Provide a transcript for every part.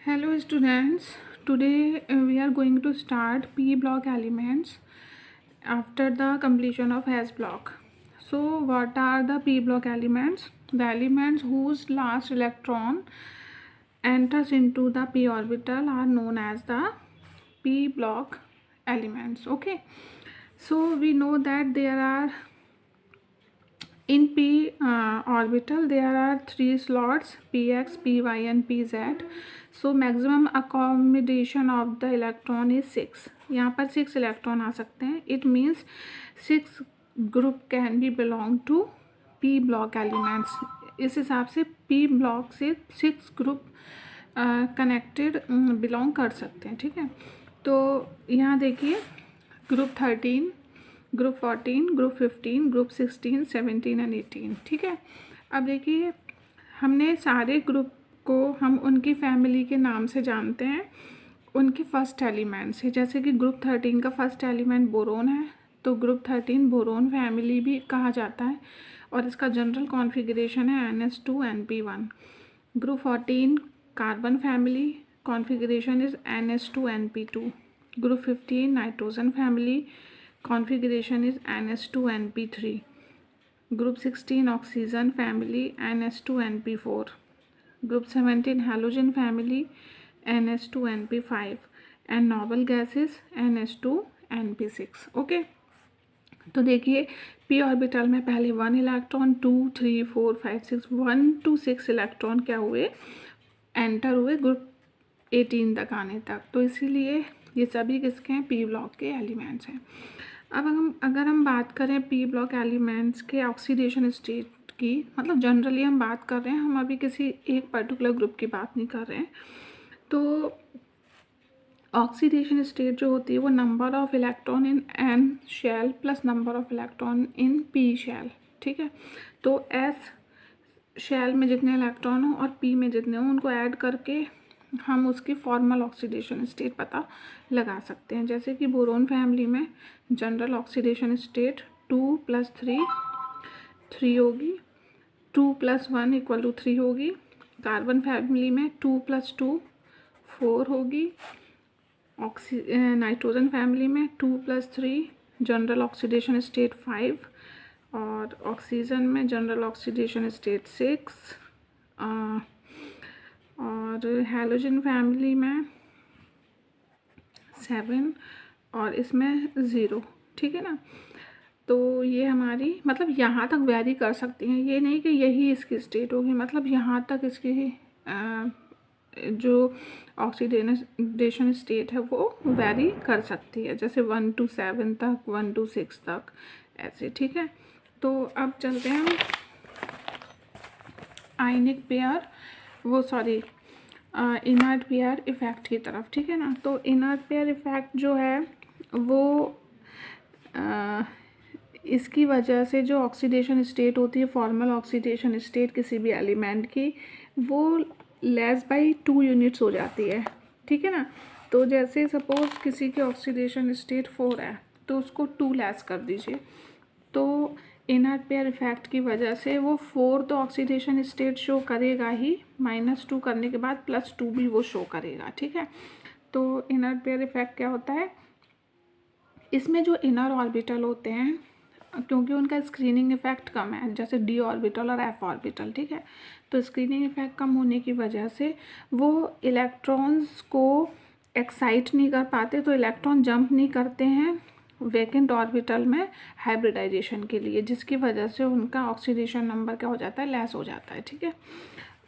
Hello students, today we are going to start P block elements after the completion of S block. So what are the P block elements? The elements whose last electron enters into the p orbital are known as the P block elements. Okay, so we know that there are in p orbital there are three slots px, py and pz. So maximum accommodation of the electron is 6. यहाँ पर 6 electron आ सकते हैं. It means 6 group can be belong to p block elements. इस हिसाब से p block से 6 group connected belong कर सकते हैं. ठीक है, तो यहाँ देखिए group 13, group 14, group 15, group 16, 17 and 18. ठीक है, अब देखिए हमने सारे ग्रुप को हम उनकी फैमिली के नाम से जानते हैं, उनके फर्स्ट एलिमेंट से. जैसे कि ग्रुप 13 का फर्स्ट एलिमेंट बोरोन है, तो ग्रुप 13 बोरोन फैमिली भी कहा जाता है और इसका जनरल कॉन्फ़िगरेशन है NS2NP1. Group 14 carbon family, configuration is NS2NP2. Group 15 nitrogen family, configuration is NS2NP3. Group 16 oxygen family, NS2NP4. Group 17 halogen family, NS2NP5 and noble gases NS2NP6. Okay, तो देखिए p orbital में पहले 1 इलेक्ट्रॉन 2 3 4 5 6 1 to 6 इलेक्ट्रॉन क्या हुए, enter हुए group 18 तक आने तक. तो इसीलिए ये सभी किसके हैं, पी ब्लॉक के एलिमेंट्स हैं. अब अगर हम बात करें पी ब्लॉक एलिमेंट्स के ऑक्सीडेशन स्टेट की, मतलब जनरली हम बात कर रहे हैं, हम अभी किसी एक पर्टिकुलर ग्रुप की बात नहीं कर रहे हैं. तो ऑक्सीडेशन स्टेट जो होती है वो number of electron in N shell plus number of electron in P shell. ठीक है, तो एस शेल में जितने इलेक्ट्रॉन हो और पी में जितने हों उनको ऐड करके हम उसकी फॉर्मल ऑक्सीडेशन स्टेट पता लगा सकते हैं. जैसे कि बोरोन फैमिली में जनरल ऑक्सीडेशन स्टेट 2 + 3 3 होगी, 2 + 1 = 3 होगी. कार्बन फैमिली में 2 + 2 4 होगी. नाइट्रोजन फैमिली में 2 + 3 जनरल ऑक्सीडेशन स्टेट 5 और ऑक्सीजन में जनरल ऑक्सीडेशन स्टेट 6 और हैलोजन फैमिली में 7 और इसमें 0. ठीक है ना, तो ये हमारी मतलब यहाँ तक वैरी कर सकती हैं, ये नहीं कि यही इसकी स्टेट होगी, मतलब यहाँ तक इसकी जो ऑक्सीडेशन स्टेट है वो वैरी कर सकती है, जैसे 1 to 7 तक, 1 to 6 तक, ऐसे. ठीक है, तो अब चलते हैं हम आयनिक पेयर इनर्ट पेयर इफ़ेक्ट की तरफ. ठीक है ना, तो इनर्ट पेयर इफ़ेक्ट जो है वो इसकी वजह से जो ऑक्सीडेशन स्टेट होती है, फॉर्मल ऑक्सीडेशन स्टेट किसी भी एलिमेंट की, वो लेस बाई 2 यूनिट्स हो जाती है. ठीक है ना, तो जैसे सपोज किसी की ऑक्सीडेशन स्टेट 4 है तो उसको 2 लेस कर दीजिए, तो इनर्ट पेयर इफेक्ट की वजह से वो 4 तो ऑक्सीडेशन स्टेट शो करेगा ही, -2 करने के बाद +2 भी वो शो करेगा. ठीक है, तो इनर्ट पेयर इफेक्ट क्या होता है, इसमें जो इनर ऑर्बिटल होते हैं क्योंकि उनका स्क्रीनिंग इफेक्ट कम है, जैसे डी ऑर्बिटल और एफ ऑर्बिटल. ठीक है, तो स्क्रीनिंग इफेक्ट कम होने की वजह से वो इलेक्ट्रॉन्स को एक्साइट नहीं कर पाते, तो इलेक्ट्रॉन जंप नहीं करते हैं वैकेंट ऑर्बिटल में हाइब्रिडाइजेशन के लिए, जिसकी वजह से उनका ऑक्सीडेशन नंबर क्या हो जाता है, लेस हो जाता है. ठीक है,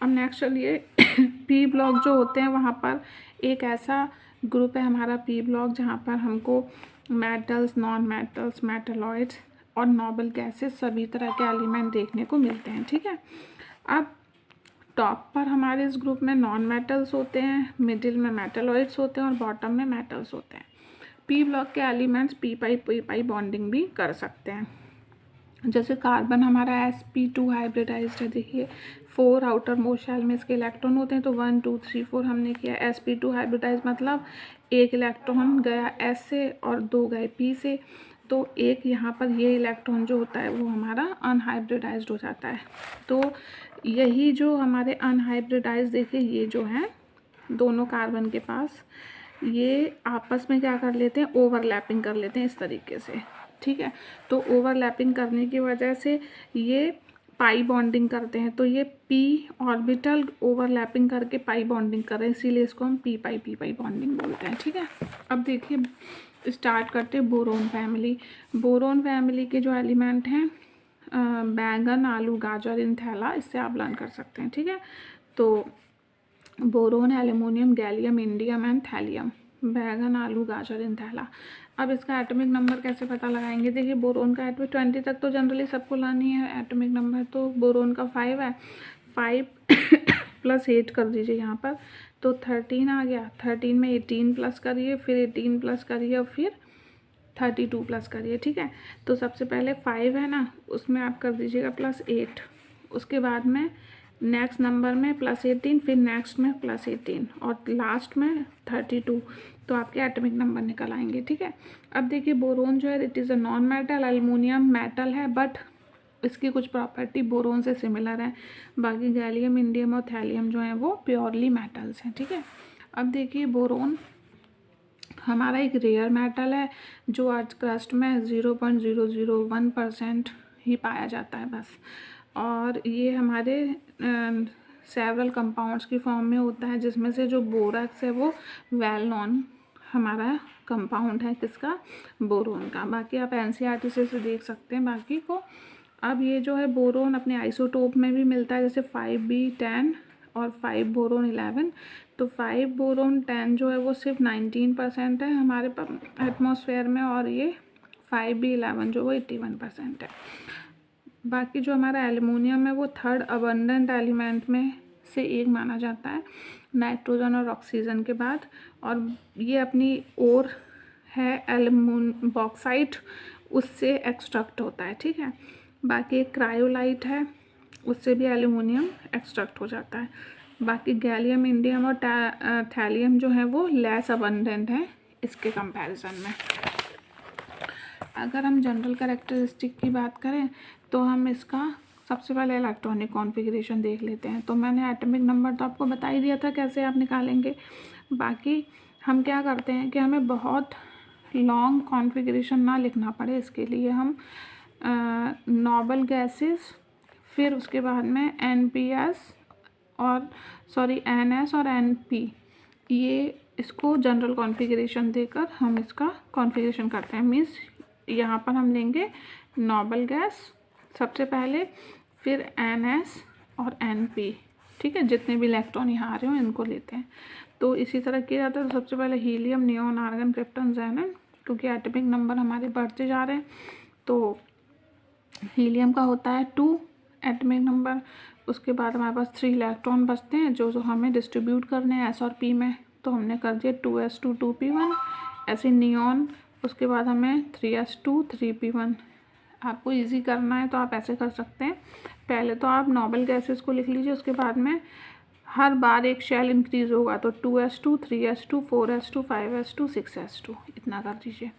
अब नेक्स्ट चलिए पी ब्लॉक जो होते हैं, वहाँ पर एक ऐसा ग्रुप है हमारा पी ब्लॉक जहाँ पर हमको मेटल्स, नॉन मेटल्स, मेटलॉइड्स और नोबल गैसेस सभी तरह के एलिमेंट देखने को मिलते हैं. ठीक है, अब टॉप पर हमारे इस ग्रुप में नॉन मेटल्स होते हैं, मिडिल में मेटलॉइड्स होते हैं और बॉटम में मेटल्स होते हैं. पी ब्लॉक के एलिमेंट्स पी पाई बॉन्डिंग भी कर सकते हैं. जैसे कार्बन हमारा sp2 हाइब्रिडाइज्ड है, देखिए 4 आउटर मोस्ट शेल में इसके इलेक्ट्रॉन होते हैं, तो 1 2 3 4 हमने किया. sp2 हाइब्रिडाइज मतलब एक इलेक्ट्रॉन गया s से और 2 गए p से, तो एक यहाँ पर ये इलेक्ट्रॉन जो होता है वो हमारा अनहाइब्रिडाइज्ड हो जाता है. तो यही जो हमारे अनहाइब्रिडाइज्ड देखिए ये जो है दोनों कार्बन के पास ये आपस में क्या कर लेते हैं, ओवरलैपिंग कर लेते हैं इस तरीके से, ठीक है। तो ओवरलैपिंग करने की वजह से ये पाई बॉन्डिंग करते हैं, तो ये पी ऑर्बिटल ओवरलैपिंग करके पाई बॉन्डिंग कर रहे हैं, इसीलिए इसको हम पी पाई बॉन्डिंग बोलते हैं, ठीक है। अब देखिए स्टार्ट करते हैं बोरोन फैमिली। बोरोन फैमिली के जो एलिमेंट हैं बैंगन, आलू, गाजर, इन थैला, इससे आप लर्न कर सकते हैं, ठीक है। तो boron, aluminium, gallium, indium and thallium, बैगन, आलू, गाजर, इन थैला। अब इसका एटॉमिक नंबर कैसे पता लगाएंगे? देखिए बोरोन का एटॉमिक 20 तक तो जनरली सबको लानी है एटॉमिक नंबर, तो बोरोन का 5 है, 5 + 8 कर दीजिए यहाँ पर, तो 13 आ गया। 13 में 18 प्लस करिए, फिर 18 प्लस करिए और फिर 32 प्लस करिए, ठीक है। तो सबसे पहले 5 है ना, उसमें आप कर दीजिएगा +8, उसके बाद में नेक्स्ट नंबर में +18, फिर नेक्स्ट में +18 और लास्ट में 32, तो आपके एटॉमिक नंबर निकल आएंगे, ठीक है। अब देखिए बोरोन जो है it is a non metal, aluminium metal है बट इसकी कुछ प्रॉपर्टी बोरोन से सिमिलर है, बाकी गैलियम, इंडियम और थैलियम जो हैं वो प्योरली मेटल्स हैं, ठीक है। अब देखिए बोरोन हमारा एक रेयर मेटल है जो अर्थ क्रस्ट में 0.001% ही पाया जाता है बस, और ये हमारे सेवरल कंपाउंड्स की फॉर्म में होता है, जिसमें से जो बोरक्स है वो वेल नॉन हमारा कंपाउंड है, किसका? बोरोन का। बाकी आप एनसीईआरटी से देख सकते हैं बाकी को। अब ये जो है बोरोन अपने आइसोटोप में भी मिलता है, जैसे 5B10 और 5 बोरोन 11, तो 5 बोरोन 10 जो है वो सिर्फ 19% है हमारे एटमॉस्फेयर में, और ये 5B11 जो वो 81% है। बाकी जो हमारा एल्युमिनियम है वो थर्ड अबंडेंट एलिमेंट में से एक माना जाता है, नाइट्रोजन और ऑक्सीजन के बाद, और ये अपनी ओर है बॉक्साइट, उससे एक्सट्रैक्ट होता है, ठीक है। बाकी एक क्रायोलाइट है, उससे भी एल्युमिनियम एक्सट्रैक्ट हो जाता है। बाकी गैलियम, इंडियम और थैलियम जो है वो लेस अबंडेंट है इसके कंपैरिजन में। अगर हम जनरल कैरेक्टरिस्टिक की बात करें तो हम इसका सबसे पहले इलेक्ट्रॉनिक कॉन्फ़िगरेशन देख लेते हैं। तो मैंने एटॉमिक नंबर तो आपको बता ही दिया था कैसे आप निकालेंगे। बाकी हम क्या करते हैं कि हमें बहुत लॉन्ग कॉन्फ़िगरेशन ना लिखना पड़े, इसके लिए हम नोबल गैसेस, फिर उसके बाद में NS और NP, ये इसको जनरल कॉन्फ़िगरेशन देकर हम इसका कॉन्फ़िगरेशन करते हैं। मीन्स यहाँ पर हम लेंगे नोबल गैस सबसे पहले, फिर NS और NP, ठीक है। जितने भी इलेक्ट्रॉन यहाँ आ रहे हो इनको लेते हैं। तो इसी तरह किया जाता है। तो सबसे पहले हीलियम, नियोन, आर्गन, क्रिप्टन, ज़ेनन, क्योंकि एटॉमिक नंबर हमारे बढ़ते जा रहे हैं। तो हीलियम का होता है 2 एटॉमिक नंबर, उसके बाद हमारे पास 3 इलेक्ट्रॉन बचते हैं जो हमें डिस्ट्रीब्यूट करने हैं S और P में, तो हमने कर दिया 2s2 2p1। ऐसे नियोन, उसके बाद हमें 3s2 3p1। आपको इजी करना है तो आप ऐसे कर सकते हैं, पहले तो आप नोबल गैसेस को लिख लीजिए, उसके बाद में हर बार एक शेल इंक्रीज़ होगा, तो 2s2 3s2 4s2 5s2 6s2 इतना कर दीजिए।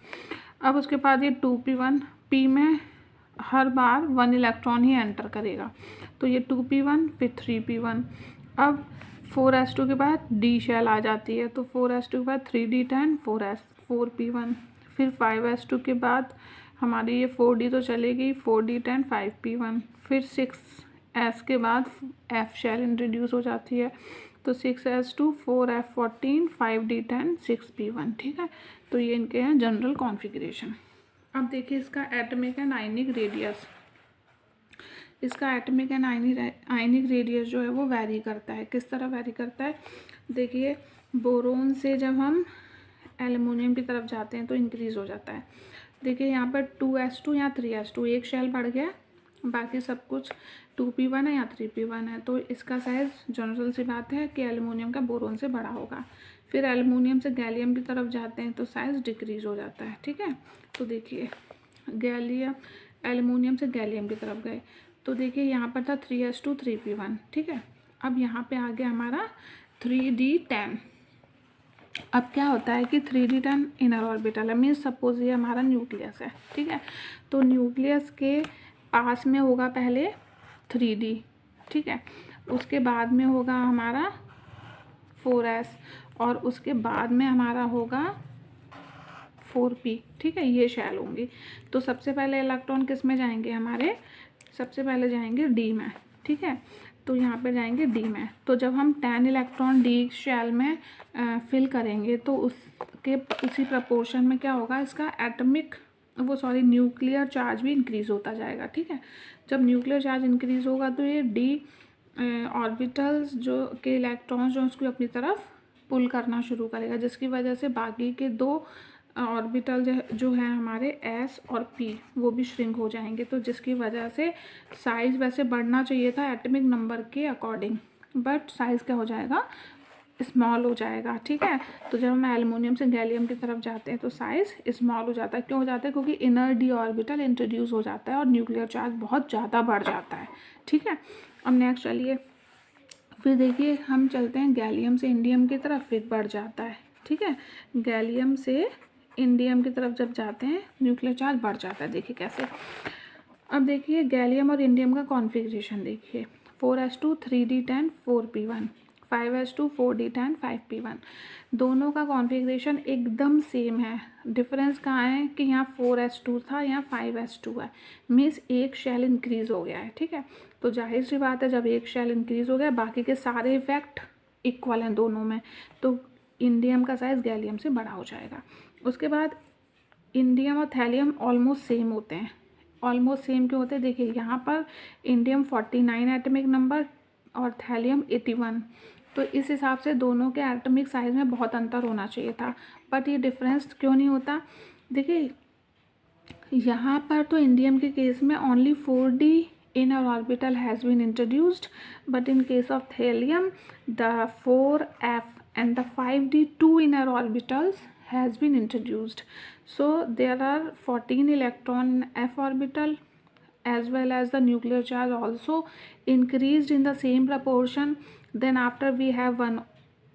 अब उसके बाद ये 2p1, P में हर बार 1 इलेक्ट्रॉन ही एंटर करेगा, तो ये 2p1 फिर 3p1। अब 4s2 के बाद D शेल आ जाती है, तो 4s2 के बाद 3d10 4p1, फिर 5s2 के बाद हमारी ये 4d तो चलेगी, 4d10 5p1, फिर 6s के बाद F शेल इंट्रोड्यूस हो जाती है, तो 6s2 4f14 5d10 6p1, ठीक है। तो ये इनके हैं जनरल कॉन्फ़िगरेशन। अब देखिए इसका एटॉमिक एंड आयनिक रेडियस, इसका एटॉमिक एंड आयनिक रेडियस जो है वो वैरी करता है। किस तरह वैरी करता है? देखिए बोरोन से जब हम एल्युमिनियम की तरफ जाते हैं तो इंक्रीज़ हो जाता है। देखिए यहाँ पर 2s2 या 3s2, एक शेल बढ़ गया, बाकी सब कुछ 2p1 है या 3p1 है, तो इसका साइज़ जनरल सी बात है कि एल्युमिनियम का बोरोन से बड़ा होगा। फिर एल्युमिनियम से गैलियम की तरफ जाते हैं तो साइज़ डिक्रीज़ हो जाता है, ठीक है। तो देखिए गैलियम, एल्युमिनियम से गैलियम की तरफ गए, तो देखिए यहाँ पर था 3s2 3p1, ठीक है। अब यहाँ पे आ गया हमारा 3d10। अब क्या होता है कि 3d10 इनर ऑर्बिटल है, मीन्स सपोज ये हमारा न्यूक्लियस है, ठीक है। तो न्यूक्लियस के पास में होगा पहले 3d, ठीक है, उसके बाद में होगा हमारा 4s, और उसके बाद में हमारा होगा 4p, ठीक है, ये शेल होंगी। तो सबसे पहले इलेक्ट्रॉन किस में जाएंगे हमारे, सबसे पहले जाएंगे डी में, ठीक है, तो यहाँ पे जाएंगे डी में। तो जब हम 10 इलेक्ट्रॉन डी शेल में फिल करेंगे तो उसी प्रपोर्शन में क्या होगा, इसका एटमिक न्यूक्लियर चार्ज भी इंक्रीज़ होता जाएगा, ठीक है। जब न्यूक्लियर चार्ज इंक्रीज़ होगा तो ये डी ऑर्बिटल्स जो के इलेक्ट्रॉन्स जो उसको अपनी तरफ पुल करना शुरू करेगा, जिसकी वजह से बाकी के 2 ऑर्बिटल जो है हमारे एस और पी वो भी श्रिंक हो जाएंगे। तो जिसकी वजह से साइज़ वैसे बढ़ना चाहिए था एटमिक नंबर के अकॉर्डिंग, बट साइज़ क्या हो जाएगा, स्मॉल हो जाएगा, ठीक है। तो जब हम एल्युमिनियम से गैलियम की तरफ जाते हैं तो साइज़ स्मॉल हो जाता है। क्यों हो जाता है, क्योंकि इनर डी ऑर्बिटल इंट्रोड्यूस हो जाता है और न्यूक्लियर चार्ज बहुत ज़्यादा बढ़ जाता है, ठीक है। अब नेक्स्ट चलिए, फिर देखिए हम चलते हैं गैलियम से इंडियम की तरफ, फिर बढ़ जाता है, ठीक है। गैलियम से इंडियम की तरफ जब जाते हैं न्यूक्लियर चार्ज बढ़ जाता है, देखिए कैसे। अब देखिए गैलियम और इंडियम का कॉन्फ़िगरेशन देखिए, 4s2 3d10 4p1, 5s2 4d10 5p1, दोनों का कॉन्फ़िगरेशन एकदम सेम है। डिफरेंस कहाँ है कि यहाँ 4s2 था, यहाँ 5s2 है, मीन्स एक शेल इंक्रीज़ हो गया है, ठीक है। तो जाहिर सी बात है जब एक शेल इंक्रीज़ हो गया बाकी के सारे इफेक्ट इक्वल हैं दोनों में, तो इंडियम का साइज़ गैलियम से बड़ा हो जाएगा। उसके बाद इंडियम और थैलियम ऑलमोस्ट सेम होते हैं। ऑलमोस्ट सेम क्यों होते हैं, देखिए यहाँ पर इंडियम 49 एटमिक नंबर और थैलियम 81, तो इस हिसाब से दोनों के एटमिक साइज़ में बहुत अंतर होना चाहिए था, बट ये डिफरेंस क्यों नहीं होता। देखिए यहाँ पर तो इंडियम के केस में only 4d inner orbital has been introduced, but in case of thallium the 4f and the 5d 2 inner orbitals has been introduced. So there are 14 electron f orbital as well as the nuclear charge also increased in the same proportion. Then after we have one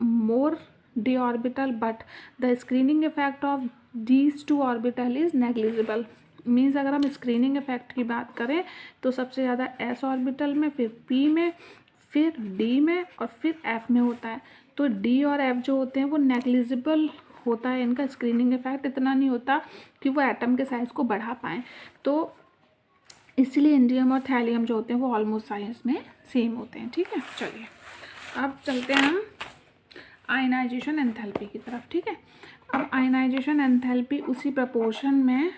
more d orbital, but the screening effect of these 2 orbital is negligible. Means अगर हम screening effect की बात करें तो सबसे ज़्यादा S orbital में, फिर पी में, फिर डी में और फिर एफ में होता है। तो डी और एफ जो होते हैं वो नेग्लिजिबल होता है, इनका स्क्रीनिंग इफेक्ट इतना नहीं होता कि वो एटम के साइज़ को बढ़ा पाएँ। तो इसलिए इंडियम और थैलियम जो होते हैं वो ऑलमोस्ट साइज में सेम होते हैं, ठीक है। चलिए अब चलते हैं हम आयनाइजेशन एंथैल्पी की तरफ, ठीक है। अब आयनाइजेशन एंथैल्पी उसी प्रपोर्शन में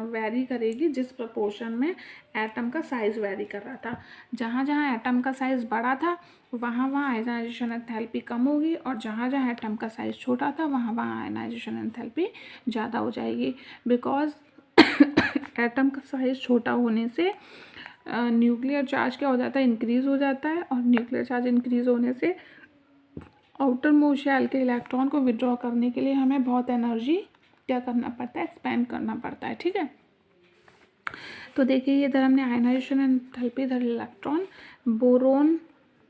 वैरी करेगी जिस प्रपोर्शन में एटम का साइज़ वैरी कर रहा था। जहाँ जहाँ एटम का साइज़ बड़ा था वहाँ वहाँ आयनाइजेशन एंथैल्पी कम होगी, और जहाँ जहाँ एटम का साइज़ छोटा था वहाँ वहाँ आयनाइजेशन एंथैल्पी ज़्यादा हो जाएगी। बिकॉज एटम का साइज़ छोटा होने से न्यूक्लियर चार्ज क्या हो जाता है, इंक्रीज़ हो जाता है, और न्यूक्लियर चार्ज इंक्रीज़ होने से आउटर मोस्ट शेल के इलेक्ट्रॉन को विड्रॉ करने के लिए हमें बहुत एनर्जी क्या करना पड़ता है, एक्सपेंड करना पड़ता है, ठीक है। तो देखिए इधर हमने आयनाइजेशन एंथैल्पी, इधर इलेक्ट्रॉन। बोरोन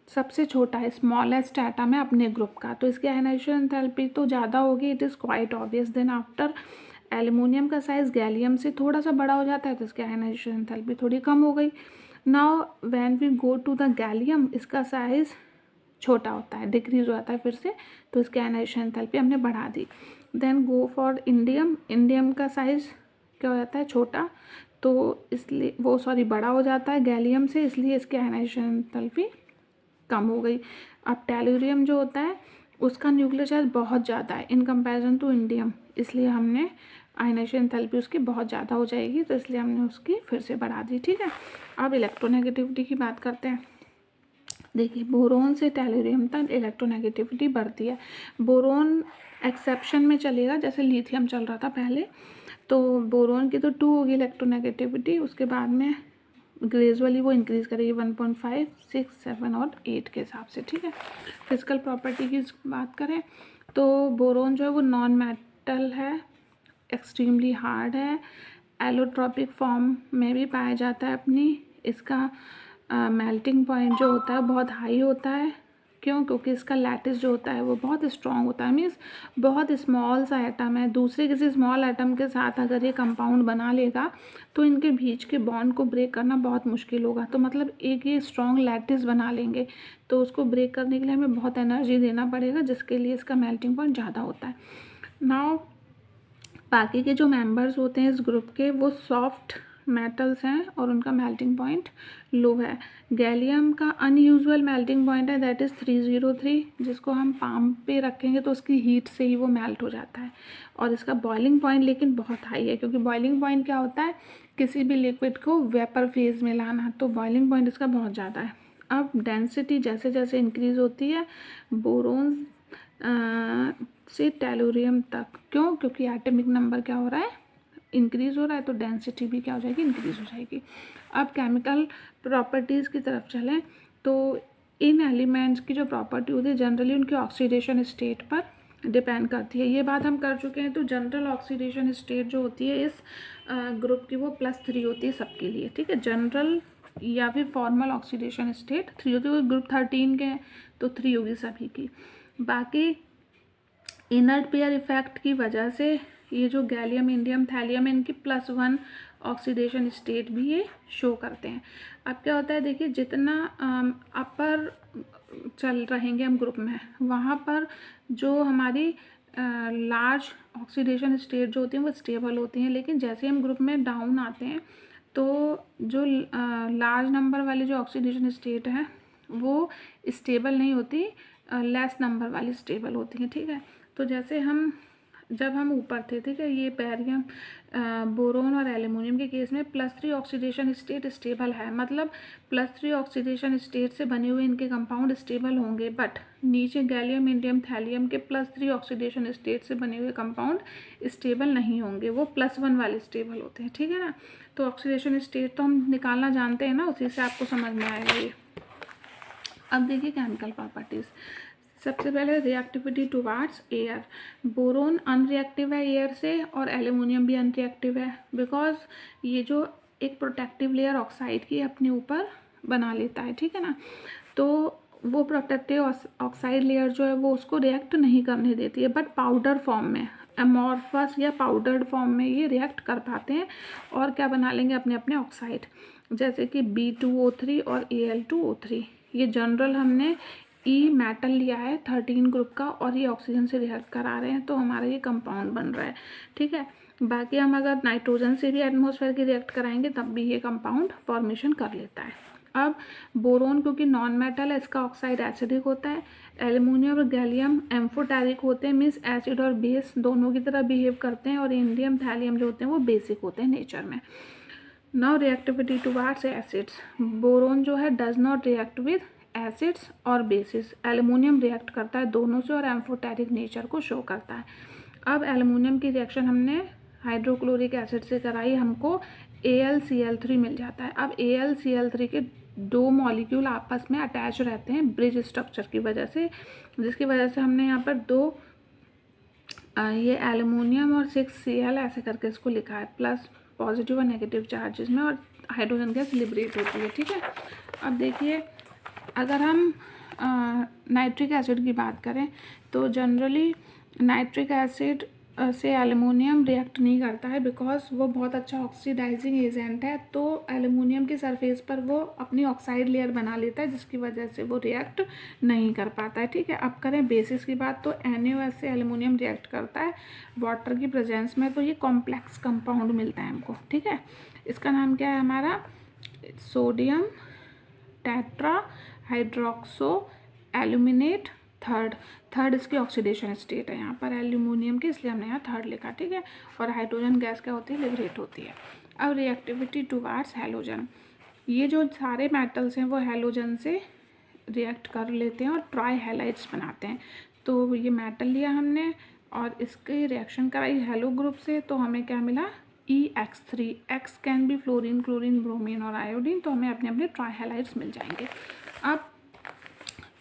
सबसे छोटा है, स्मॉलेस्ट एटम है अपने ग्रुप का, तो इसकी आयनाइजेशन एंथैल्पी तो ज़्यादा होगी, it is quite obvious. Then after aluminium का साइज़ गैलियम से थोड़ा सा बड़ा हो जाता है तो इसकी आयनाइजेशन एंथैल्पी थोड़ी कम हो गई। Now when we go to the gallium, इसका साइज़ छोटा होता है, डिक्रीज हो जाता है फिर से, तो इसकी आयनाइजेशन एंथैल्पी हमने बढ़ा दी। Then go for indium, indium का साइज़ क्या हो जाता है, छोटा, तो इसलिए वो बड़ा हो जाता है गैलियम से, इसलिए इसकी आयनाइजेशन एंथैल्पी कम हो गई। अब टेलुरियम जो होता है उसका न्यूक्लियर चार्ज बहुत ज़्यादा है इन कंपैरिजन टू इंडियम, इसलिए हमने आयनाइजेशन एंथैल्पी उसकी बहुत ज़्यादा हो जाएगी, तो इसलिए हमने उसकी फिर से बढ़ा दी, ठीक है। अब इलेक्ट्रोनेगेटिविटी की बात करते हैं। देखिए बोरोन से टेलुरियम तक इलेक्ट्रोनेगेटिविटी बढ़ती है। बोरोन एक्सेप्शन में चलेगा, जैसे लिथियम चल रहा था पहले, तो बोरोन की तो 2 होगी इलेक्ट्रोनेगेटिविटी, उसके बाद में ग्रेजुअली वो इंक्रीज़ करेगी 1.5, 6, 7 और 8 के हिसाब से, ठीक है। फिजिकल प्रॉपर्टी की बात करें तो बोरोन जो है वो नॉन मेटल है, एक्सट्रीमली हार्ड है, एलोट्रॉपिक फॉर्म में भी पाया जाता है अपनी, इसका मेल्टिंग पॉइंट जो होता है बहुत हाई होता है, क्यों? क्योंकि इसका लैटिस जो होता है वो बहुत स्ट्रॉन्ग होता है, मीन्स बहुत स्मॉल सा एटम है, दूसरे किसी स्मॉल एटम के साथ अगर ये कंपाउंड बना लेगा तो इनके बीच के बॉन्ड को ब्रेक करना बहुत मुश्किल होगा। तो मतलब एक ये स्ट्रॉन्ग लैटिस बना लेंगे, तो उसको ब्रेक करने के लिए हमें बहुत एनर्जी देना पड़ेगा, जिसके लिए इसका मेल्टिंग पॉइंट ज़्यादा होता है। नाउ बाकी के जो मेंबर्स होते हैं इस ग्रुप के वो सॉफ्ट मेटल्स हैं और उनका मेल्टिंग पॉइंट लो है। गैलियम का अनयूजुअल मेल्टिंग पॉइंट है, दैट इज़ 303, जिसको हम पाम पे रखेंगे तो उसकी हीट से ही वो मेल्ट हो जाता है। और इसका बॉइलिंग पॉइंट लेकिन बहुत हाई है, क्योंकि बॉइलिंग पॉइंट क्या होता है, किसी भी लिक्विड को वेपर फेज में लाना, तो बॉइलिंग पॉइंट इसका बहुत ज़्यादा है। अब डेंसिटी जैसे जैसे इंक्रीज होती है बोरोन से टेलुरियम तक, क्यों? क्योंकि एटॉमिक नंबर क्या हो रहा है, इंक्रीज हो रहा है, तो डेंसिटी भी क्या हो जाएगी, इंक्रीज हो जाएगी। अब केमिकल प्रॉपर्टीज़ की तरफ चलें तो इन एलिमेंट्स की जो प्रॉपर्टी होती है जनरली उनके ऑक्सीडेशन स्टेट पर डिपेंड करती है। ये बात हम कर चुके हैं। तो जनरल ऑक्सीडेशन स्टेट जो होती है इस ग्रुप की वो +3 होती है सबके लिए, ठीक है। जनरल या फिर फॉर्मल ऑक्सीडेशन स्टेट 3 होती है, ग्रुप 13 के हैं तो 3 होगी सभी की। बाकी इनर्ट पेयर इफेक्ट की वजह से ये जो गैलियम इंडियम थैलियम इनकी +1 ऑक्सीडेशन स्टेट भी ये शो करते हैं। अब क्या होता है, देखिए जितना अपर चल रहेंगे हम ग्रुप में, वहाँ पर जो हमारी लार्ज ऑक्सीडेशन स्टेट जो होती हैं वो स्टेबल होती हैं, लेकिन जैसे हम ग्रुप में डाउन आते हैं तो जो लार्ज नंबर वाली जो ऑक्सीडेशन स्टेट है वो स्टेबल नहीं होती, लेस नंबर वाली स्टेबल होती हैं, ठीक है। तो जैसे जब हम ऊपर थे, ठीक है, ये बैरियम बोरोन और एल्युमिनियम के केस में +3 ऑक्सीडेशन स्टेट स्टेबल है, मतलब +3 ऑक्सीडेशन स्टेट से बने हुए इनके कंपाउंड स्टेबल होंगे। बट नीचे गैलियम इंडियम थैलियम के +3 ऑक्सीडेशन स्टेट से बने हुए कंपाउंड स्टेबल नहीं होंगे, वो +1 वाले स्टेबल होते हैं, ठीक है ना। तो ऑक्सीडेशन स्टेट तो हम निकालना जानते हैं ना, उसी से आपको समझ में आएगा ये। अब देखिए केमिकल प्रॉपर्टीज़। सबसे पहले reactivity towards air. Boron unreactive है एयर से और एल्युमिनियम भी अनरिएक्टिव है, बिकॉज ये जो एक प्रोटेक्टिव लेयर ऑक्साइड की अपने ऊपर बना लेता है, ठीक है ना। तो वो प्रोटेक्टिव ऑक्साइड लेयर जो है वो उसको रिएक्ट नहीं करने देती है, बट पाउडर फॉर्म में, एमॉर्फस या पाउडर्ड फॉर्म में ये रिएक्ट कर पाते हैं और क्या बना लेंगे अपने अपने ऑक्साइड, जैसे कि B2O3 और Al2O3। ये जनरल हमने ई मेटल लिया है 13 ग्रुप का और ये ऑक्सीजन से रिएक्ट करा रहे हैं, तो हमारा ये कंपाउंड बन रहा है, ठीक है। बाकी हम अगर नाइट्रोजन से भी एटमॉस्फेयर की रिएक्ट कराएंगे तब भी ये कंपाउंड फॉर्मेशन कर लेता है। अब बोरोन क्योंकि नॉन मेटल है, इसका ऑक्साइड एसिडिक होता है। एल्युमिनियम और गैलियम एम्फोटेरिक होते हैं, मीन्स एसिड और बेस दोनों की तरह बिहेव करते हैं, और इंडियम थैलियम जो होते हैं वो बेसिक होते हैं नेचर में। Now reactivity towards acids. Boron जो है does not react with acids और बेसिस। एल्युमिनियम रिएक्ट करता है दोनों से और एम्फोटेरिक नेचर को शो करता है। अब एल्युमिनियम की रिएक्शन हमने हाइड्रोक्लोरिक एसिड से कराई, हमको AlCl3 मिल जाता है। अब AlCl3 के 2 मॉलिक्यूल आपस में अटैच रहते हैं ब्रिज स्ट्रक्चर की वजह से, जिसकी वजह से हमने यहाँ पर 2 ये एल्युमिनियम और 6Cl ऐसे करके इसको लिखा है, प्लस पॉजिटिव और नेगेटिव चार्जेस में, और हाइड्रोजन गैस लिबरेट होती है, ठीक है। अब देखिए अगर हम नाइट्रिक एसिड की बात करें तो जनरली नाइट्रिक एसिड से एल्युमिनियम रिएक्ट नहीं करता है, बिकॉज वो बहुत अच्छा ऑक्सीडाइजिंग एजेंट है, तो एल्युमिनियम की सरफेस पर वो अपनी ऑक्साइड लेयर बना लेता है, जिसकी वजह से वो रिएक्ट नहीं कर पाता है, ठीक है। अब करें बेसिस की बात, तो NaOH से एल्युमिनियम रिएक्ट करता है वाटर की प्रेजेंस में, तो ये कॉम्प्लेक्स कंपाउंड मिलता है हमको, ठीक है। इसका नाम क्या है हमारा, sodium tetra hydroxo aluminate third इसकी ऑक्सीडेशन स्टेट है यहाँ पर एल्यूमिनियम की, इसलिए हमने यहाँ थर्ड लिखा, ठीक है। और हाइड्रोजन गैस क्या होती है, लिबरेट होती है। अब रिएक्टिविटी टुवार्ड्स हैलोजन। ये जो सारे मेटल्स हैं वो हैलोजन से रिएक्ट कर लेते हैं और ट्राई हैलाइड्स बनाते हैं। तो ये मेटल लिया हमने और इसकी रिएक्शन कराई हैलो ग्रुप से, तो हमें क्या मिला, EX3। X can be fluorine, chlorine, bromine और आयोडीन, तो हमें अपने अपने ट्राई हैलाइड्स मिल जाएंगे। अब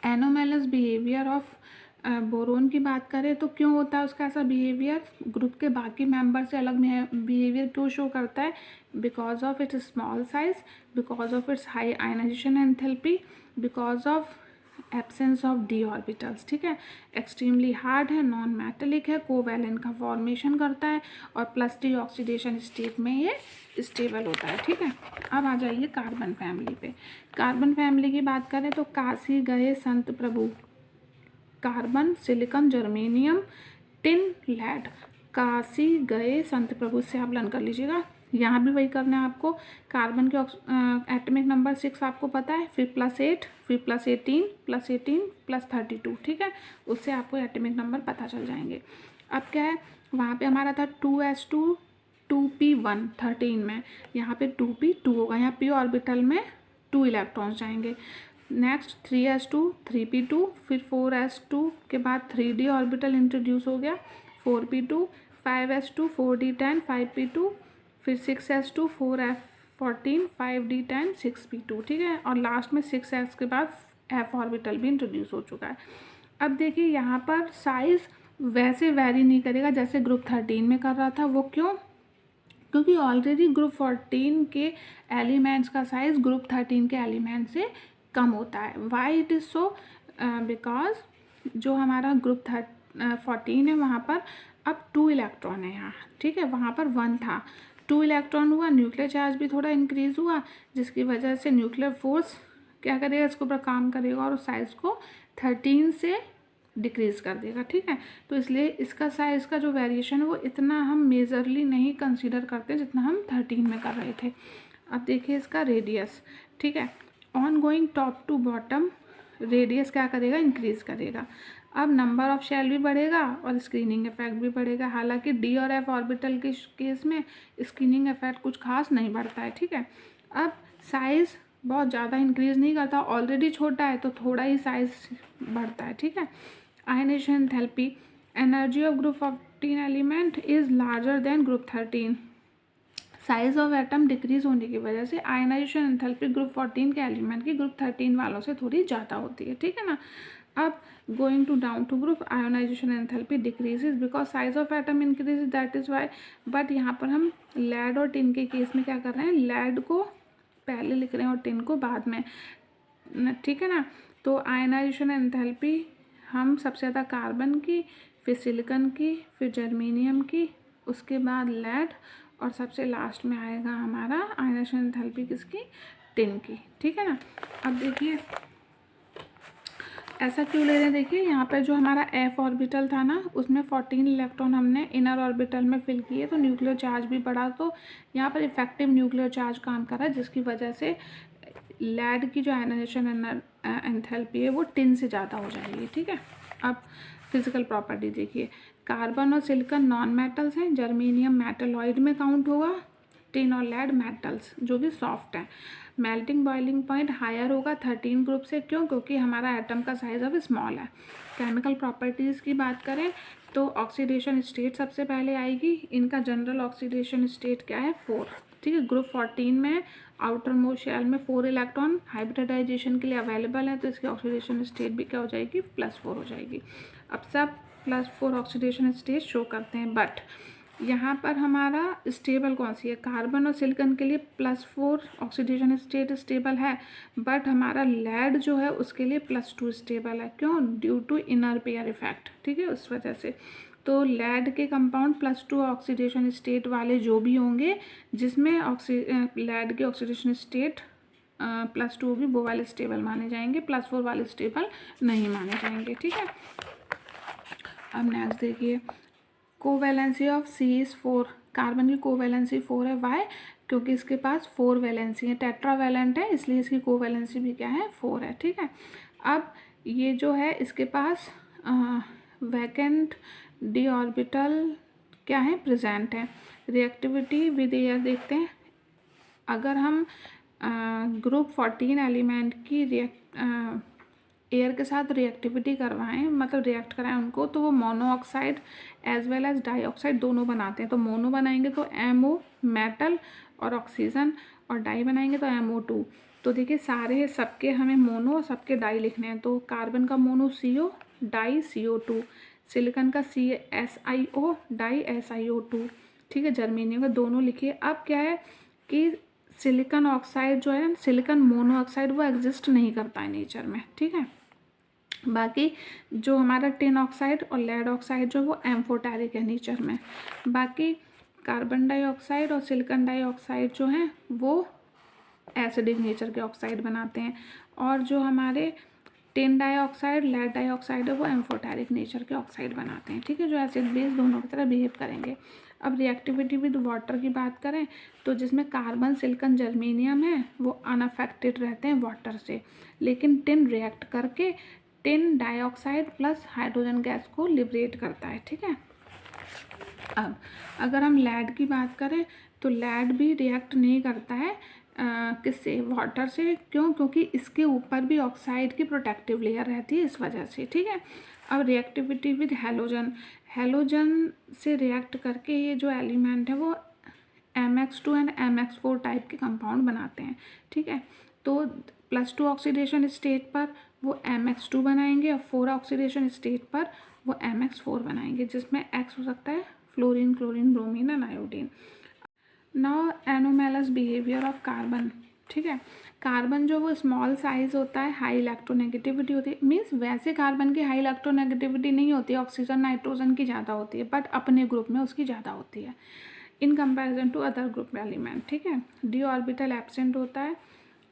एनोमेलस बिहेवियर ऑफ बोरोन की बात करें तो क्यों होता है उसका ऐसा बिहेवियर, ग्रुप के बाकी मेंबर से अलग बिहेवियर क्यों शो करता है, because of its small size, because of its high ionization enthalpy, because of absence of d orbitals, ठीक है। एक्सट्रीमली हार्ड है, नॉन मेटेलिक है, कोवैलेंट का फॉर्मेशन करता है और प्लस डी ऑक्सीडेशन स्टेट में ये स्टेबल होता है, ठीक है। अब आ जाइए कार्बन फैमिली पे। कार्बन फैमिली की बात करें तो काशी गए संत प्रभु, carbon, silicon, germanium, tin, lead. Kashi गए संत प्रभु से आप लर्न कर लीजिएगा। यहाँ भी वही करना है आपको। कार्बन के एटॉमिक नंबर 6 आपको पता है, फिर +8, फिर +18, +18, +32, ठीक है। उससे आपको एटॉमिक नंबर पता चल जाएंगे। अब क्या है, वहाँ पे हमारा था 2s2 2p1 13 में, यहाँ पे 2p2 होगा। यहाँ p ऑर्बिटल में 2 इलेक्ट्रॉन्स जाएंगे। नेक्स्ट 3s2 3p2, फिर 4s2 के बाद 3d ऑर्बिटल इंट्रोड्यूस हो गया, 4p2, 5s2 4d10 5p2, फिर 6s2 4f14 5d10 6p2, ठीक है। और लास्ट में 6s के बाद f ऑर्बिटल भी इंट्रोड्यूस हो चुका है। अब देखिए यहाँ पर साइज़ वैसे वेरी नहीं करेगा जैसे ग्रुप 13 में कर रहा था। वो क्यों? क्योंकि ऑलरेडी ग्रुप 14 के एलिमेंट्स का साइज़ ग्रुप 13 के एलिमेंट से कम होता है। Why it is so? Because जो हमारा ग्रुप 14 है वहाँ पर अब 2 इलेक्ट्रॉन है यहाँ, ठीक है। वहाँ पर 1 था, 2 इलेक्ट्रॉन हुआ, न्यूक्लियर चार्ज भी थोड़ा इंक्रीज़ हुआ, जिसकी वजह से न्यूक्लियर फोर्स क्या करेगा, इसके ऊपर काम करेगा और साइज़ को 13 से डिक्रीज़ कर देगा, ठीक है। तो इसलिए इसका साइज़ का जो वेरिएशन है वो इतना हम मेजरली नहीं कंसीडर करते जितना हम 13 में कर रहे थे। अब देखिए इसका रेडियस, ठीक है। On going top to bottom radius क्या करेगा, इंक्रीज़ करेगा। अब नंबर ऑफ शेल भी बढ़ेगा और स्क्रीनिंग इफेक्ट भी बढ़ेगा। हालांकि डी और एफ ऑर्बिटल के केस में स्क्रीनिंग इफेक्ट कुछ खास नहीं बढ़ता है, ठीक है। अब साइज़ बहुत ज़्यादा इंक्रीज़ नहीं करता, ऑलरेडी छोटा है तो थोड़ा ही साइज़ बढ़ता है, ठीक है। Ionization enthalpy, energy of group 14 element is larger than group 13। Size of atom decrease होने की वजह से आयनाइजेशन एंथैल्पी ग्रुप 14 के एलिमेंट की ग्रुप 13 वालों से थोड़ी ज़्यादा होती है, ठीक है ना। अब going to down to group, ionization enthalpy decreases because size of atom increase, that is why. But यहाँ पर हम लेड और टिन के केस में क्या कर रहे हैं, लेड को पहले लिख रहे हैं और टिन को बाद में, ठीक है ना। तो आयनाइजेशन एंथैल्पी हम सबसे ज़्यादा कार्बन की, फिर सिलिकॉन की, फिर जर्मेनियम की, उसके बाद लेड और सबसे लास्ट में आएगा हमारा आयनाइजेशन एंथैल्पी किसकी, टिन की, ठीक है ना। अब देखिए ऐसा क्यों ले रहे हैं, देखिए यहाँ पर जो हमारा एफ ऑर्बिटल था ना उसमें 14 इलेक्ट्रॉन हमने इनर ऑर्बिटल में फिल किए तो न्यूक्लियर चार्ज भी बढ़ा, तो यहाँ पर इफेक्टिव न्यूक्लियर चार्ज काम कर रहा है, जिसकी वजह से लेड की जो आयनाइजेशन एंथैल्पी है वो टिन से ज़्यादा हो जाएगी, ठीक है। अब फिजिकल प्रॉपर्टी देखिए, कार्बन और सिलिकॉन नॉन मेटल्स हैं, जर्मेनियम मेटलॉइड में काउंट होगा, टिन और लेड मेटल्स जो कि सॉफ्ट है। मेल्टिंग बॉइलिंग पॉइंट हायर होगा 13 ग्रुप से, क्यों? क्योंकि हमारा एटम का साइज अब स्मॉल है। केमिकल प्रॉपर्टीज़ की बात करें तो ऑक्सीडेशन स्टेट सबसे पहले आएगी। इनका जनरल ऑक्सीडेशन स्टेट क्या है, 4, ठीक है। ग्रुप 14 में आउटर मोस्ट शेल में 4 इलेक्ट्रॉन हाइब्रिडाइजेशन के लिए अवेलेबल है, तो इसकी ऑक्सीडेशन स्टेट भी क्या हो जाएगी, +4 हो जाएगी। अब सब +4 ऑक्सीडेशन स्टेट शो करते हैं, बट यहाँ पर हमारा स्टेबल कौन सी है, कार्बन और सिलिकॉन के लिए +4 ऑक्सीडेशन स्टेट स्टेबल है, बट हमारा लेड जो है उसके लिए +2 स्टेबल है, क्यों? Due to inner pair effect, ठीक है, उस वजह से। तो लेड के कंपाउंड +2 ऑक्सीडेशन स्टेट वाले जो भी होंगे जिसमें लेड के ऑक्सीडेशन स्टेट +2 होगी वो वाले स्टेबल माने जाएंगे, +4 वाले स्टेबल नहीं माने जाएंगे, ठीक है। अब नेक्स्ट देखिए, कोवैलेंसी ऑफ C4, कार्बन की कोवैलेंसी 4 है, वाई? क्योंकि इसके पास 4 वैलेंसी है, टेट्रावैलेंट है, इसलिए इसकी कोवैलेंसी भी क्या है, 4 है, ठीक है। अब ये जो है इसके पास वैकेंट डी ऑर्बिटल क्या है, प्रेजेंट है। रिएक्टिविटी विद एयर देखते हैं, अगर हम ग्रुप 14 एलिमेंट की एयर के साथ रिएक्टिविटी करवाएं, मतलब रिएक्ट कराएं उनको, तो वो monoxide as well as dioxide दोनों बनाते हैं। तो मोनो बनाएंगे तो MO मेटल और ऑक्सीजन, और डाई बनाएंगे तो MO2। तो देखिए सारे सबके हमें मोनो और सबके डाई लिखने हैं, तो कार्बन का mono CO, di CO2, silicon का CSIO, डाई SiO2, ठीक है। जर्मेनियम का दोनों लिखिए। अब क्या है कि सिलिकॉन ऑक्साइड जो है, सिलिकॉन मोनोऑक्साइड, वो एग्जिस्ट नहीं करता है नेचर में, ठीक है। बाकी जो हमारा टिन ऑक्साइड और लेड ऑक्साइड जो वो एम्फोटेरिक है नेचर में। बाकी कार्बन डाइऑक्साइड और सिलिकॉन डाइऑक्साइड जो हैं वो एसिडिक नेचर के ऑक्साइड बनाते हैं, और जो हमारे टिन डाइऑक्साइड लेड डाइऑक्साइड है वो एम्फोटेरिक नेचर के ऑक्साइड बनाते हैं, ठीक है, जो एसिड बेस दोनों की तरह बिहेव करेंगे। अब रिएक्टिविटी विद वाटर की बात करें तो जिसमें कार्बन सिलिकॉन जर्मेनियम है वो अनअफेक्टेड रहते हैं वाटर से, लेकिन टिन रिएक्ट करके tin dioxide plus hydrogen gas को लिबरेट करता है, ठीक है। अब अगर हम लैड की बात करें तो लैड भी रिएक्ट नहीं करता है किससे, वाटर से। क्यों? क्योंकि इसके ऊपर भी ऑक्साइड की प्रोटेक्टिव लेयर रहती है, इस वजह से, ठीक है। अब रिएक्टिविटी विद हैलोजन, हैलोजन से रिएक्ट करके ये जो एलिमेंट है वो MX2 एंड MX4 टाइप के कंपाउंड बनाते हैं, ठीक है। तो +2 ऑक्सीडेशन स्टेट पर वो MX2 बनाएंगे और 4 ऑक्सीडेशन स्टेट पर वो MX4 बनाएंगे, जिसमें X हो सकता है fluorine, chlorine, bromine and iodine. Now anomalous behaviour of carbon, ठीक है। कार्बन जो वो स्मॉल साइज होता है, हाई इलेक्ट्रोनेगेटिविटी होती है, मीन्स वैसे कार्बन की हाई इलेक्ट्रोनेगेटिविटी नहीं होती है, ऑक्सीजन नाइट्रोजन की ज़्यादा होती है, बट अपने ग्रुप में उसकी ज़्यादा होती है in comparison to other group element, ठीक है। डी ऑर्बिटल एब्सेंट होता है।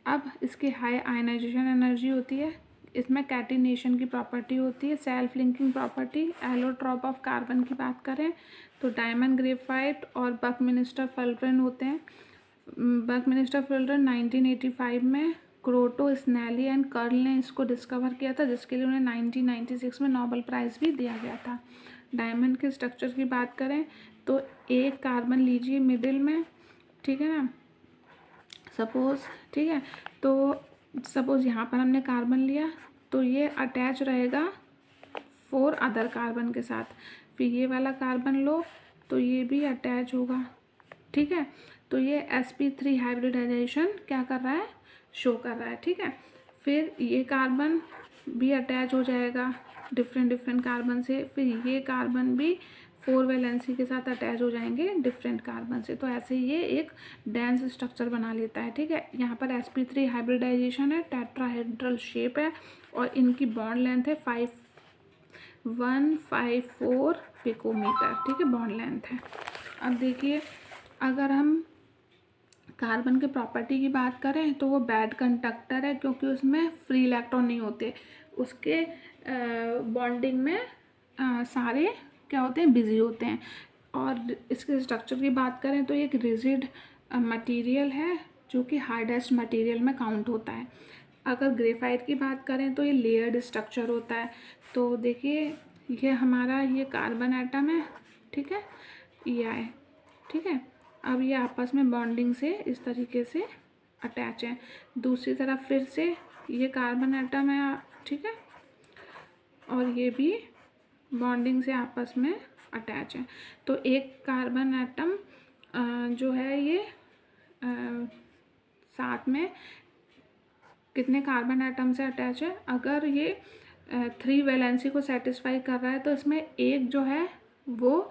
अब इसकी हाई आयनाइजेशन एनर्जी होती है, इसमें कैटिनेशन की प्रॉपर्टी होती है, self linking property. Allotrope of carbon की बात करें तो डायमंड ग्रेफाइट और बकमिंस्टर फुलरन होते हैं। बकमिंस्टर फुलरन 1985 में क्रोटो, स्नेली एंड कर्ल ने इसको डिस्कवर किया था, जिसके लिए उन्हें 1996 में नोबेल प्राइज़ भी दिया गया था। डायमंड के स्ट्रक्चर की बात करें तो एक कार्बन लीजिए मिडिल में, ठीक है ना, सपोज, ठीक है। तो सपोज यहाँ पर हमने कार्बन लिया तो ये अटैच रहेगा 4 अदर कार्बन के साथ, फिर ये वाला कार्बन लो तो ये भी अटैच होगा, ठीक है। तो ये sp3 हाइब्रिडाइजेशन क्या कर रहा है, शो कर रहा है, ठीक है। फिर ये कार्बन भी अटैच हो जाएगा डिफरेंट कार्बन से, फिर ये कार्बन भी 4 वैलेंसी के साथ अटैच हो जाएंगे डिफरेंट कार्बन से। तो ऐसे ये एक डेंस स्ट्रक्चर बना लेता है, ठीक है। यहाँ पर sp3 हाइब्रिडाइजेशन है, टेट्राहेड्रल शेप है और इनकी बॉन्ड लेंथ है 5154 पिकोमीटर, ठीक है, बॉन्ड लेंथ है। अब देखिए अगर हम कार्बन के प्रॉपर्टी की बात करें तो वो बैड कंडक्टर है, क्योंकि उसमें फ्री इलेक्ट्रॉन नहीं होते, उसके बॉन्डिंग में सारे क्या होते हैं, बिजी होते हैं। और इसके स्ट्रक्चर की बात करें तो ये एक रिजिड मटेरियल है जो कि हार्डेस्ट मटेरियल में काउंट होता है। अगर ग्रेफाइट की बात करें तो ये लेयर्ड स्ट्रक्चर होता है। तो देखिए ये हमारा ये कार्बन एटम है, ठीक है, ये है, ठीक है। अब ये आपस में बॉन्डिंग से इस तरीके से अटैच है। दूसरी तरफ फिर से ये कार्बन एटम है, ठीक है, और ये भी बॉन्डिंग से आपस में अटैच है। तो एक कार्बन एटम जो है ये साथ में कितने कार्बन एटम से अटैच है, अगर ये 3 वैलेंसी को सेटिस्फाई कर रहा है तो इसमें एक जो है वो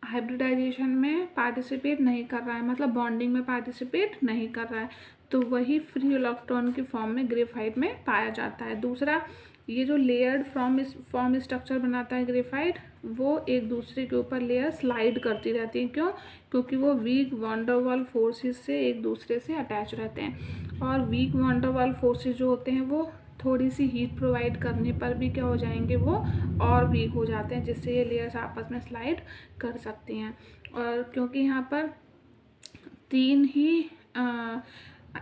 हाइब्रिडाइजेशन में पार्टिसिपेट नहीं कर रहा है, मतलब बॉन्डिंग में पार्टिसिपेट नहीं कर रहा है, तो वही फ्री इलेक्ट्रॉन की फॉर्म में ग्रेफाइट में पाया जाता है। दूसरा, ये जो लेयर्ड फॉर्म स्ट्रक्चर बनाता है ग्रेफाइट, वो एक दूसरे के ऊपर लेयर स्लाइड करती रहती है। क्यों? क्योंकि वो वीक वंडरवॉल फोर्सेस से एक दूसरे से अटैच रहते हैं, और वीक वंडरवॉल फोर्सेस जो होते हैं वो थोड़ी सी हीट प्रोवाइड करने पर भी क्या हो जाएंगे, वो और वीक हो जाते हैं, जिससे ये लेयर्स आपस में स्लाइड कर सकती हैं। और क्योंकि यहाँ पर 3 ही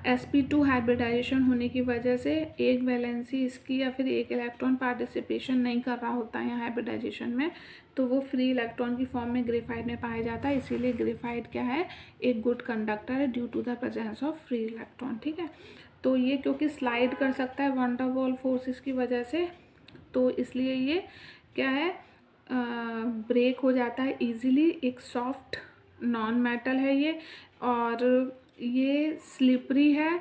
sp2 हाइब्रिडाइजेशन होने की वजह से एक वैलेंसी इसकी या फिर एक इलेक्ट्रॉन पार्टिसिपेशन नहीं कर रहा होता है यहाँ हाइब्रिडाइजेशन में, तो वो फ्री इलेक्ट्रॉन की फॉर्म में ग्रेफाइट में पाया जाता है। इसीलिए ग्रेफाइट क्या है, एक गुड कंडक्टर है due to the presence of free electron, ठीक है। तो ये क्योंकि स्लाइड कर सकता है वंडर वॉल फोर्सेस की वजह से, तो इसलिए ये क्या है, ब्रेक हो जाता है इजीली। एक सॉफ्ट नॉन मेटल है ये, और ये स्लिपरी है,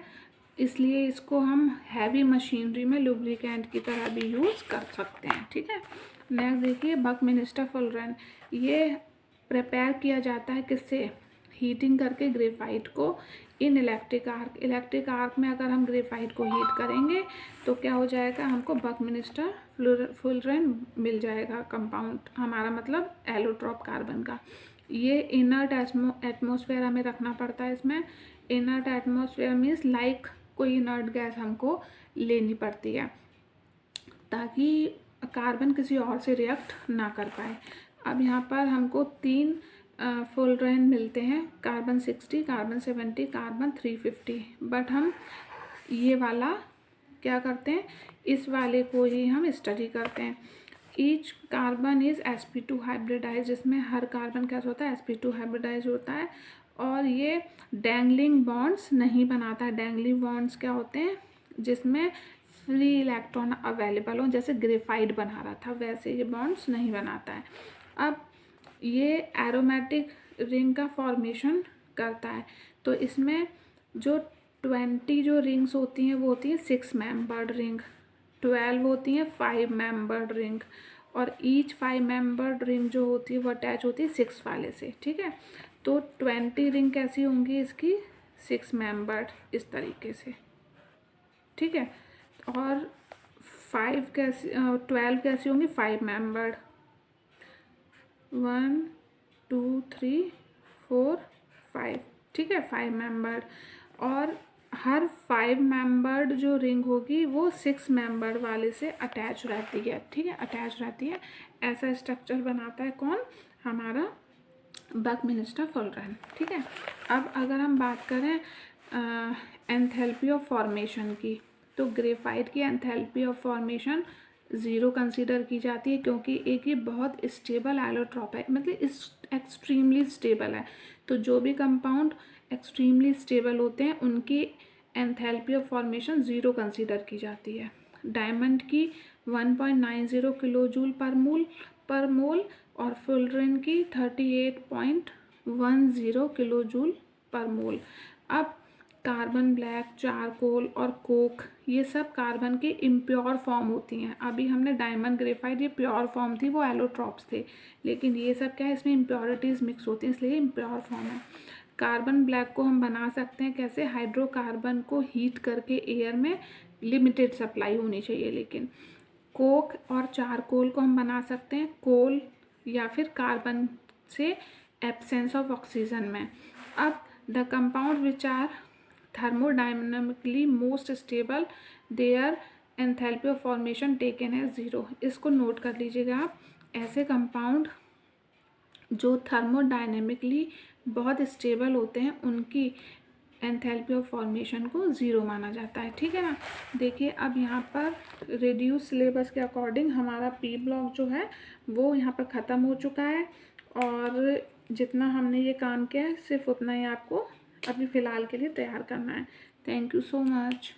इसलिए इसको हम हैवी मशीनरी में लुब्रिकेंट की तरह भी यूज़ कर सकते हैं, ठीक है। नेक्स्ट देखिए बकमिंस्टर फुलरन, ये प्रिपेयर किया जाता है किससे, हीटिंग करके ग्रेफाइट को इन इलेक्ट्रिक आर्क में अगर हम ग्रेफाइट को हीट करेंगे तो क्या हो जाएगा, हमको बकमिंस्टर फुलरेन मिल जाएगा कंपाउंड, हमारा मतलब एलोट्रॉप कार्बन का। ये इनर्ट एटमॉस्फेयर हमें रखना पड़ता है इसमें। इनर्ट एटमॉस्फेयर मीन्स लाइक कोई इनर्ट गैस हमको लेनी पड़ती है ताकि कार्बन किसी और से रिएक्ट ना कर पाए। अब यहाँ पर हमको 3 फुलरेन मिलते हैं, कार्बन 60, कार्बन 70, कार्बन 350। बट हम ये वाला क्या करते हैं, इस वाले को ही हम स्टडी करते हैं। Each carbon is sp2 hybridise, जिसमें हर कार्बन कैसा होता है, sp2 हाइब्रिडाइज होता है। और ये डैंगलिंग बॉन्ड्स नहीं बनाता है। डैंगलिंग बॉन्ड्स क्या होते हैं, जिसमें फ्री इलेक्ट्रॉन अवेलेबल हो, जैसे ग्रेफाइट बना रहा था वैसे ये बॉन्ड्स नहीं बनाता है। अब ये एरोमेटिक रिंग का फॉर्मेशन करता है, तो इसमें जो 20 जो रिंग्स होती हैं वो होती हैं 6 मेंबर्ड रिंग, 12 होती हैं 5 मेंबर्ड रिंग, और ईच 5 मेंबर्ड रिंग जो होती है वो अटैच होती है 6 वाले से। ठीक है, तो 20 रिंग कैसी होंगी इसकी, 6 मेंबर्ड इस तरीके से। ठीक है, और 12 कैसी होंगी, 5 मेंबर्ड, 1 2 3 4 5। ठीक है, 5 मेंबर्ड। और हर 5 मेंबर्ड जो रिंग होगी वो 6 मेंबर्ड वाले से अटैच रहती है। ठीक है, अटैच रहती है। ऐसा स्ट्रक्चर बनाता है कौन, हमारा बकमिंस्टर फुलरेन। ठीक है, अब अगर हम बात करें एंथैल्पी ऑफ फॉर्मेशन की, तो ग्रेफाइट की एंथैल्पी ऑफ फॉर्मेशन 0 कंसीडर की जाती है, क्योंकि एक ये बहुत स्टेबल एलोट्रॉप है, मतलब एक्सट्रीमली स्टेबल है। तो जो भी कंपाउंड एक्सट्रीमली स्टेबल होते हैं उनकी एंथैल्पी ऑफ फॉर्मेशन 0 कंसीडर की जाती है। डायमंड की 1.90 किलोजूल पर मोल और फुलरेन की 38.10 किलोजूल पर मोल। अब कार्बन ब्लैक, चारकोल और कोक ये सब कार्बन की इम्प्योर फॉर्म होती हैं। अभी हमने डायमंड, ग्रेफाइट ये प्योर फॉर्म थी, वो एलोट्रॉप्स थे, लेकिन ये सब क्या है, इसमें इम्प्योरिटीज़ मिक्स होती हैं, इसलिए इम्प्योर फॉर्म है। कार्बन ब्लैक को हम बना सकते हैं कैसे, हाइड्रोकार्बन को हीट करके एयर में, लिमिटेड सप्लाई होनी चाहिए लेकिन। कोक और चारकोल को हम बना सकते हैं कोल या फिर कार्बन से एब्सेंस ऑफ ऑक्सीजन में। अब the compound which are thermodynamically most stable, their enthalpy of formation taken है 0। इसको नोट कर लीजिएगा आप। ऐसे कंपाउंड जो थर्मोडायनेमिकली बहुत स्टेबल होते हैं उनकी एंथैल्पी ऑफ फॉर्मेशन को 0 माना जाता है। ठीक है ना। देखिए अब यहाँ पर रिड्यूस सिलेबस के अकॉर्डिंग हमारा पी ब्लॉक जो है वो यहाँ पर ख़त्म हो चुका है, और जितना हमने ये काम किया है सिर्फ उतना ही आपको अभी फ़िलहाल के लिए तैयार करना है। Thank you so much.